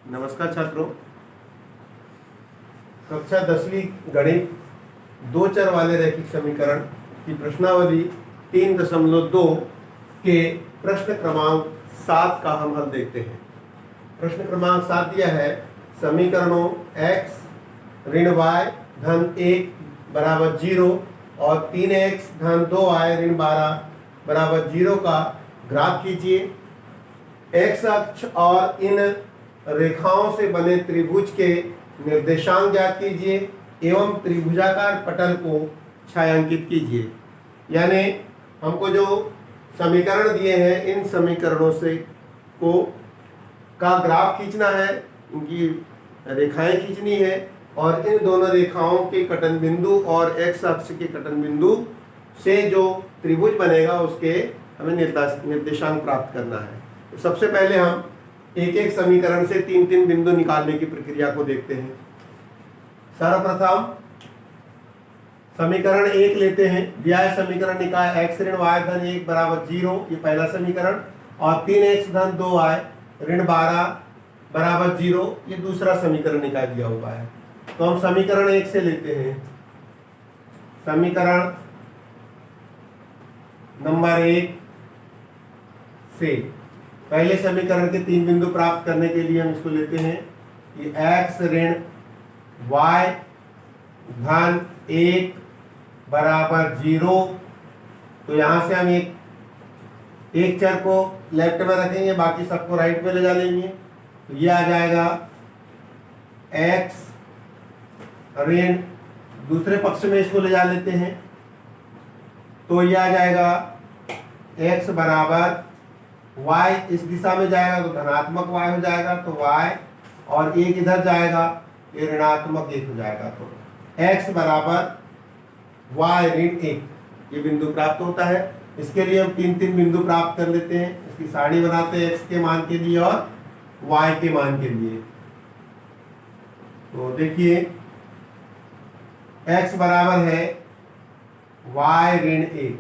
नमस्कार छात्रों। कक्षा 10वीं गणित दो चर वाले रैखिक समीकरण की प्रश्नावली 3.2 के प्रश्न क्रमांक 7 का हम हल देखते हैं। प्रश्न क्रमांक 7 दिया है, समीकरणों x ऋण y धन 1 बराबर 0 और 3x धन 2y ऋण 12 बराबर 0 का ग्राफ कीजिए। x अक्ष और इन रेखाओं से बने त्रिभुज के निर्देशांक ज्ञात कीजिए एवं त्रिभुजाकार पटल को छायांकित कीजिए। यानी हमको जो समीकरण दिए हैं, इन समीकरणों से का ग्राफ खींचना है, इनकी रेखाएं खींचनी है और इन दोनों रेखाओं के कटन बिंदु और x अक्ष के कटन बिंदु से जो त्रिभुज बनेगा उसके हमें निर्देशांक प्राप्त करना है। तो सबसे पहले हम एक एक समीकरण से तीन तीन बिंदु निकालने की प्रक्रिया को देखते हैं। सर्वप्रथम समीकरण 1 लेते हैं। दिया है समीकरण निकाय x ऋण y धन 1 बराबर 0, ये पहला समीकरण, और 3x धन 2y ऋण 12 बराबर 0, ये दूसरा समीकरण निकाय दिया हुआ है। तो हम समीकरण 1 से लेते हैं। समीकरण नंबर 1 से पहले समीकरण के तीन बिंदु प्राप्त करने के लिए हम इसको लेते हैं कि x ऋण y धन 1 बराबर 0। तो यहां से हम एक चर को लेफ्ट में रखेंगे, बाकी सबको राइट में ले जा लेंगे। तो ये आ जाएगा x ऋण, दूसरे पक्ष में इसको ले जा लेते हैं तो ये आ जाएगा x बराबर y, इस दिशा में जाएगा तो धनात्मक y हो जाएगा, तो y, और एक इधर जाएगा ये ऋणात्मक 1 हो जाएगा। तो x बराबर y ऋण 1 ये बिंदु प्राप्त होता है। इसके लिए हम तीन तीन बिंदु प्राप्त कर लेते हैं। इसकी सारणी बनाते हैं x के मान के लिए और y के मान के लिए। तो देखिए x बराबर है y ऋण 1,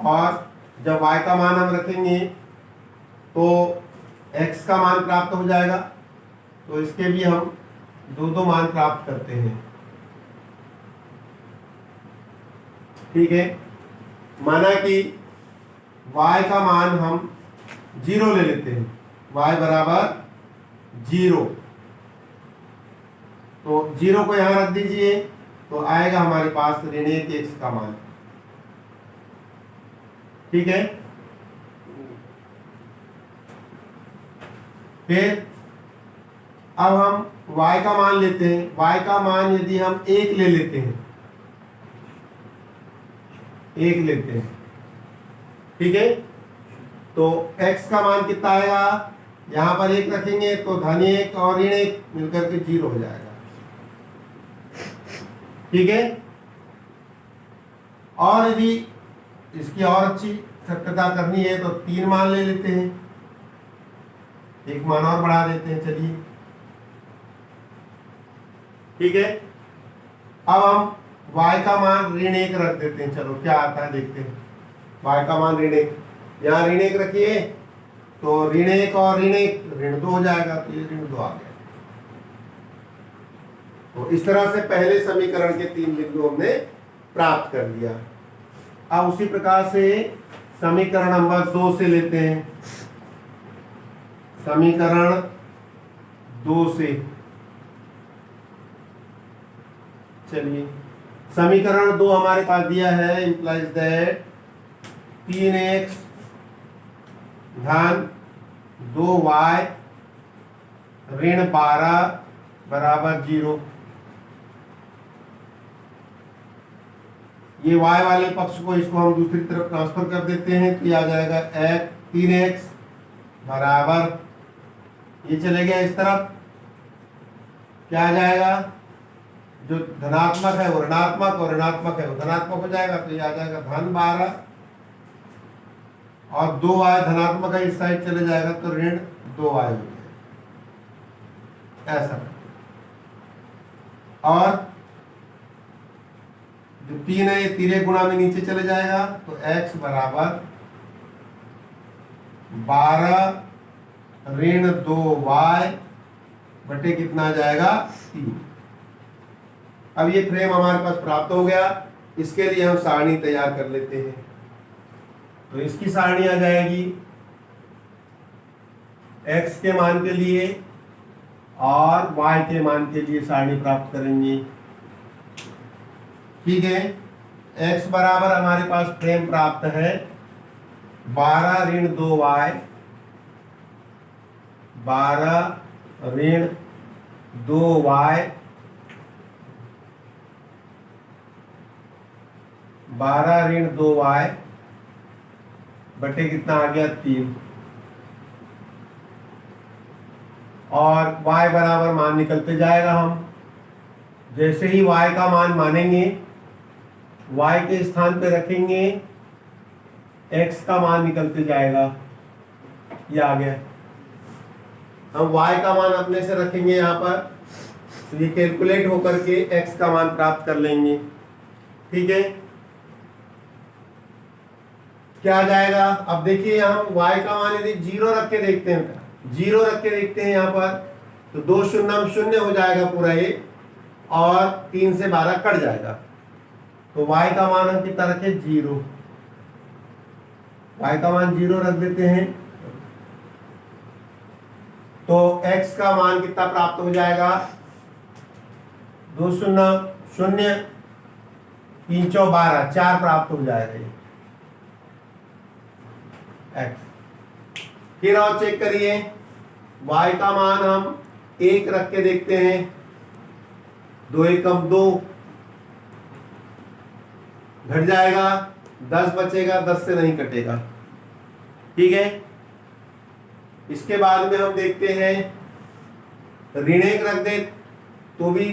और जब y का मान हम रखेंगे तो x का मान प्राप्त हो जाएगा। तो इसके भी हम दो मान प्राप्त करते हैं। ठीक है, माना कि y का मान हम 0 ले लेते हैं, y बराबर 0। तो 0 को यहां रख दीजिए तो आएगा हमारे पास ऋण 1 x का मान। ठीक है, फिर अब हम y का मान लेते हैं। y का मान यदि हम 1 ले लेते हैं, 1 लेते हैं, ठीक है, तो x का मान कितना आएगा, यहां पर 1 रखेंगे तो धन 1 और ऋण 1 मिलकर के 0 हो जाएगा। ठीक है, और यदि इसकी और अच्छी सत्यता करनी है तो 3 मान ले लेते हैं, एक मान और बढ़ा देते हैं। चलिए ठीक है, अब हम y का मान ऋण 1 रख देते हैं। चलो क्या आता है देखते हैं। y का मान ऋण 1, यहाँ ऋण 1 रखिए तो ऋण 1 और ऋण 1 ऋण 2 हो जाएगा, तो ये ऋण 2 आ गया। तो इस तरह से पहले समीकरण के तीन बिंदु हमने प्राप्त कर लिया। अब उसी प्रकार से समीकरण नंबर 2 से लेते हैं। समीकरण 2 से चलिए, समीकरण 2 हमारे पास दिया है, इंप्लाइज दैट 3x धन 2y ऋण 12 बराबर 0। ये y वाले पक्ष को इसको हम दूसरी तरफ ट्रांसफर कर देते हैं तो ये आ जाएगा 3x बराबर, ये चले गया इस तरफ, क्या आ जाएगा, जो धनात्मक है वो ऋणात्मक और ऋणात्मक है वो धनात्मक हो जाएगा। तो ये आ जाएगा धन 12, और 2y धनात्मक है इस साइड चले जाएगा तो ऋण 2y हो जाएगा, ऐसा। और जो 3 है ये तीरे गुणा में नीचे चले जाएगा तो x बराबर 12 ऋण 2y बटे कितना आ जाएगा 3। अब ये फ्रेम हमारे पास प्राप्त हो गया। इसके लिए हम सारणी तैयार कर लेते हैं। तो इसकी सारणी आ जाएगी x के मान के लिए और y के मान के लिए सारणी प्राप्त करेंगे। ठीक है, x बराबर हमारे पास फ्रेम प्राप्त है 12 ऋण 2y, 12 ऋण 2y, 12 ऋण 2y बटे कितना आ गया 3। और y बराबर मान निकलते जाएगा। हम जैसे ही y का मान मानेंगे, y के स्थान पे रखेंगे, x का मान निकलते जाएगा। ये आ गया। हम y का मान अपने से रखेंगे यहाँ पर, तो ये कैलकुलेट होकर के x का मान प्राप्त कर लेंगे। ठीक है, क्या आ जाएगा? अब देखिए हम y का मान यदि 0 रख के देखते हैं, 0 रख के देखते हैं यहाँ पर, तो 2 शून्य शून्य हो जाएगा पूरा ये, और 3 से 12 कट जाएगा। तो y का मान हम कितना रखें? 0। y का मान 0 रख देते हैं, तो x का मान कितना प्राप्त हो जाएगा? 2 शून्य शून्य, 3 चौ 12, 4 प्राप्त हो जाएगा ये x। फिर और चेक करिए, y का मान हम 1 रख के देखते हैं, 2 एकम 2, घट जाएगा, 10 बचेगा, 10 से नहीं कटेगा। ठीक है, इसके बाद में हम देखते हैं ऋण 1 रख दे तो भी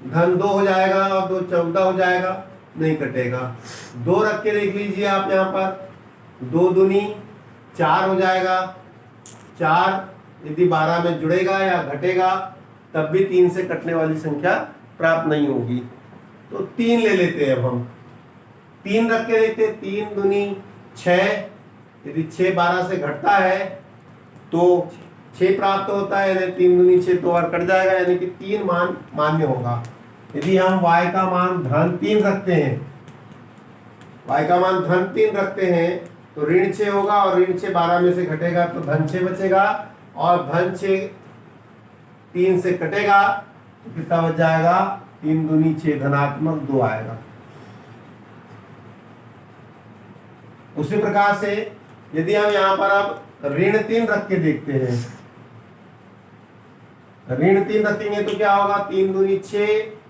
धन 2 हो जाएगा और 2 14 हो जाएगा, नहीं कटेगा। 2 रख के देख लीजिए आप यहाँ पर, 2 दूनी 4 हो जाएगा। 4 यदि 12 में जुड़ेगा या घटेगा तब भी 3 से कटने वाली संख्या प्राप्त नहीं होगी। तो 3 ले लेते हैं। अब हम 3 रख के देखते हैं, 3 दूनी 6, यदि 6 12 से घटता है तो 6 प्राप्त होता है, यानी 3 दूनी 6, तो और कट जाएगा, यानी कि 3 मान मान्य होगा। यदि हम y का मान धन 3 रखते हैं, y का मान धन 3 रखते हैं, तो ऋण 6 होगा, और ऋण 6 12 में से घटेगा तो धन 6 बचेगा, और धन 6 3 से कटेगा तो कितना बच जाएगा? 3 दूनी 6, धनात्मक 2 आएगा। उसी प्रकार से यदि हम यहाँ पर अब ऋण 3 रख के देखते हैं, ऋण 3 रखेंगे तो क्या होगा? 3 दूनी 6,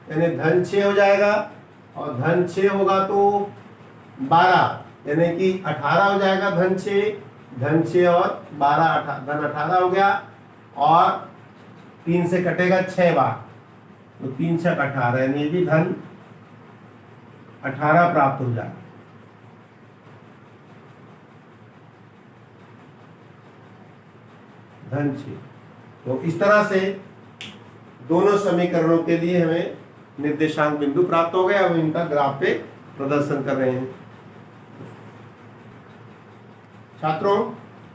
यानी धन 6 हो जाएगा, और धन 6 होगा तो 12, यानी कि 18 हो जाएगा। धन 6 और 12 धन 18 हो गया, और 3 से कटेगा 6 बार, तो 3 6 18, यानी ये भी धन 18 प्राप्त हो जाएगा। धन 6। तो इस तरह से दोनों समीकरणों के लिए हमें निर्देशांक बिंदु प्राप्त हो गए। अब इनका ग्राफ पे प्रदर्शन कर रहे हैं। छात्रों,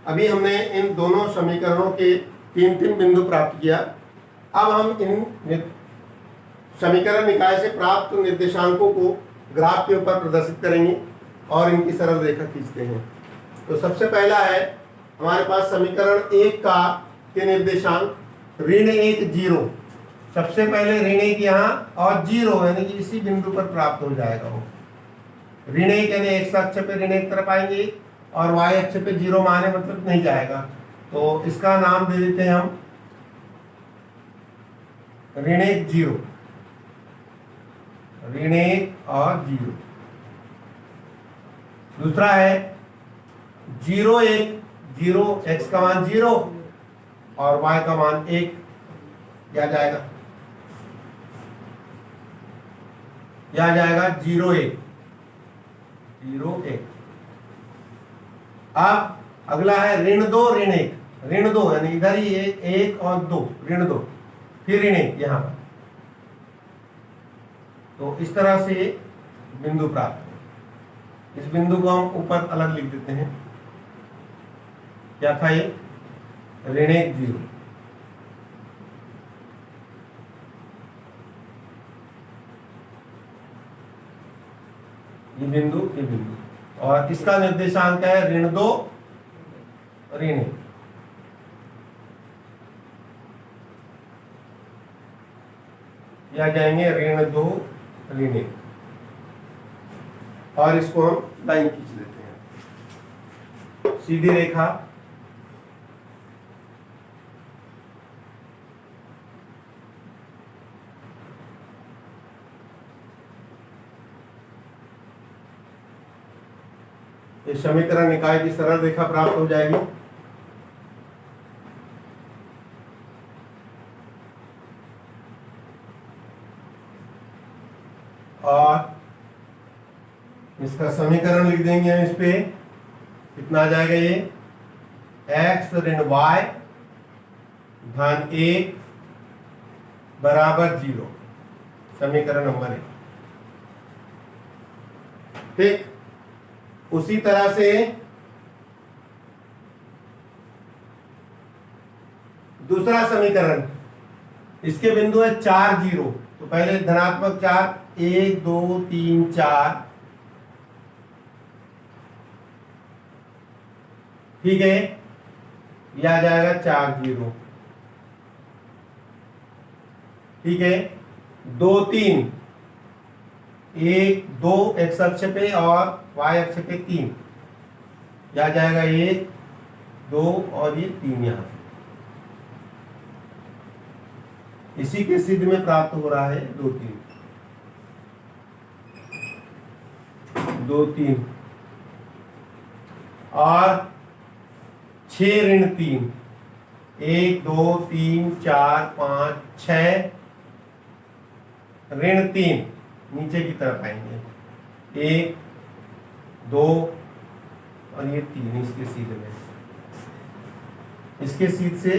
अभी हमने इन दोनों समीकरणों के 3 बिंदु प्राप्त किया। अब हम इन समीकरण निकाय से प्राप्त निर्देशांकों को ग्राफ के ऊपर प्रदर्शित करेंगे और इनकी सरल रेखा खींचते हैं। तो सबसे पहला है हमारे पास समीकरण 1 का के निर्देशांक ऋण 1 0। सबसे पहले ऋण 1 यहाँ और 0, यानी कि इसी बिंदु पर प्राप्त हो जाएगा वो। ऋण 1 यानी x अक्ष पे ऋण 1 तरफ आएंगे और y अक्ष पे 0 माने मतलब नहीं जाएगा, तो इसका नाम दे देते हैं हम ऋण 1 0, ऋण 1 और 0। दूसरा है 0 1 0, x का मान 0 और y का मान 1, क्या जाएगा? क्या जाएगा? 0 1 0 1। अब अगला है ऋण 2 ऋण 1, ऋण 2 यानी इधर ही 1 और 2, ऋण 2, फिर ऋण 1 यहाँ पर। तो इस तरह से बिंदु प्राप्त हो। इस बिंदु को हम ऊपर अलग लिख देते हैं। क्या था ये? ऋण 1 0। ये बिंदु और इसका निर्देशांक है ऋण 2 ऋण 1। या जाएंगे ऋण 2 ऋण 1 और इसको हम लाइन खींच लेते हैं, सीधी रेखा। ये समीकरण निकाय की सरल रेखा प्राप्त हो जाएगी। और इसका समीकरण लिख देंगे हम इस पे, कितना आ जाएगा ये, x ऋण y धन 1 बराबर 0, समीकरण नंबर 1। ठीक, उसी तरह से दूसरा समीकरण, इसके बिंदु है 4 0, तो पहले धनात्मक 4, 1 2 3 4, ठीक है, यह आ जाएगा 4 0। ठीक है, 2 3, 1 2 x अक्ष पे और y अक्ष पे 3, यह आ जाएगा 1 2 और ये 3 यहां। इसी के सिद्ध में प्राप्त हो रहा है 2 3 2 3 और 6 ऋण 3, 1 2 3 4 5 6 ऋण 3 नीचे की तरफ आएंगे, 1 2 और ये 3 इसके सीध में, इसके सीध से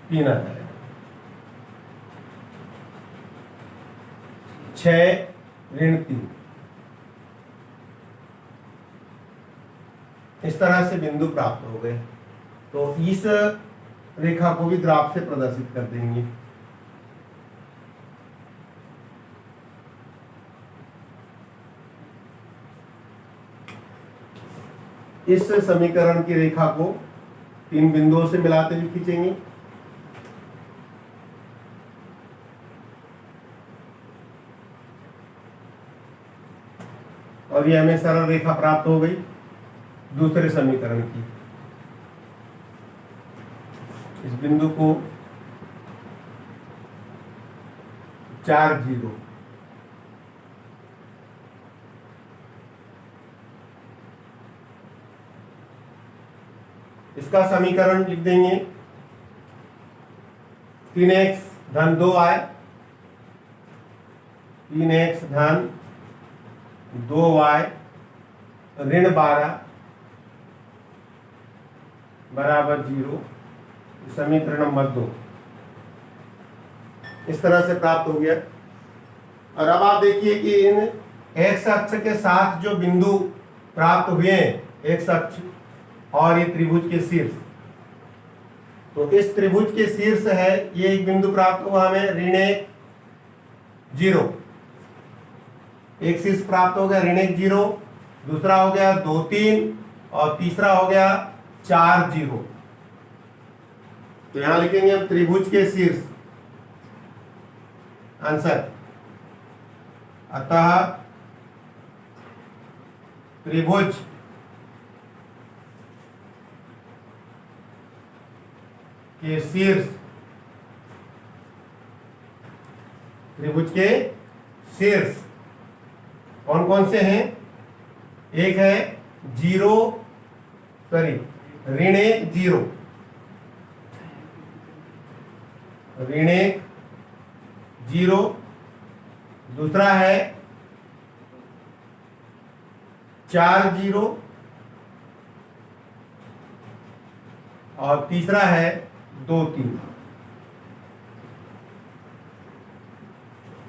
3 आ जाएगा, 6 ऋण 3। इस तरह से बिंदु प्राप्त हो गए। तो इस रेखा को भी ग्राफ से प्रदर्शित कर देंगे। इस समीकरण की रेखा को 3 बिंदुओं से मिलाते हुए खींचेंगे। और ये हमें सरल रेखा प्राप्त हो गई दूसरे समीकरण की। इस बिंदु को 4 0, इसका समीकरण लिख देंगे, 3x धन 2y, 3x धन 2y ऋण 12 बराबर 0, समीकरण नंबर 2 इस तरह से प्राप्त हो गया। और अब आप देखिए कि इन x अक्ष के साथ जो बिंदु प्राप्त हुए हैं, x अक्ष और ये त्रिभुज के शीर्ष, तो इस त्रिभुज के शीर्ष है ये एक बिंदु प्राप्त हुआ हमें ऋण 1 0, एक शीर्ष प्राप्त हो गया ऋण 1 0, दूसरा हो गया 2 3 और तीसरा हो गया 4 0। तो यहां लिखेंगे हम त्रिभुज के शीर्ष आंसर। अतः त्रिभुज के शीर्ष, त्रिभुज के शीर्ष कौन कौन से हैं? एक है 0 सॉरी ऋण 1 0, ऋण 1 0, दूसरा है 4 0 और तीसरा है 2 3।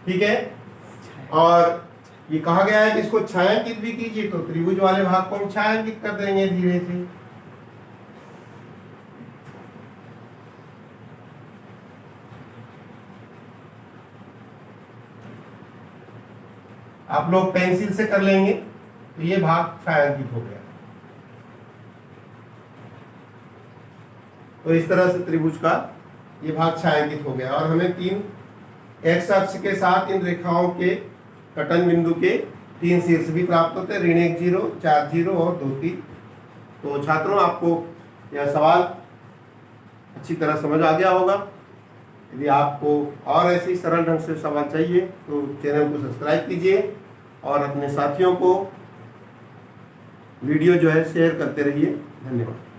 ठीक है, और ये कहा गया है कि इसको छायांकित भी कीजिए, तो त्रिभुज वाले भाग को हम छायांकित कर देंगे धीरे से। आप लोग पेंसिल से कर लेंगे तो ये भाग छायांकित हो गया। तो इस तरह से त्रिभुज का ये भाग छायांकित हो गया और हमें 3 एक्स अक्ष के साथ इन रेखाओं के कटन बिंदु के 3 शीर्ष भी प्राप्त होते हैं, ऋण 1 0, 4 0 और 2 3। तो छात्रों, आपको यह सवाल अच्छी तरह समझ आ गया होगा। यदि आपको और ऐसे ही सरल ढंग से सवाल चाहिए तो चैनल को सब्सक्राइब कीजिए और अपने साथियों को वीडियो जो है शेयर करते रहिए। धन्यवाद।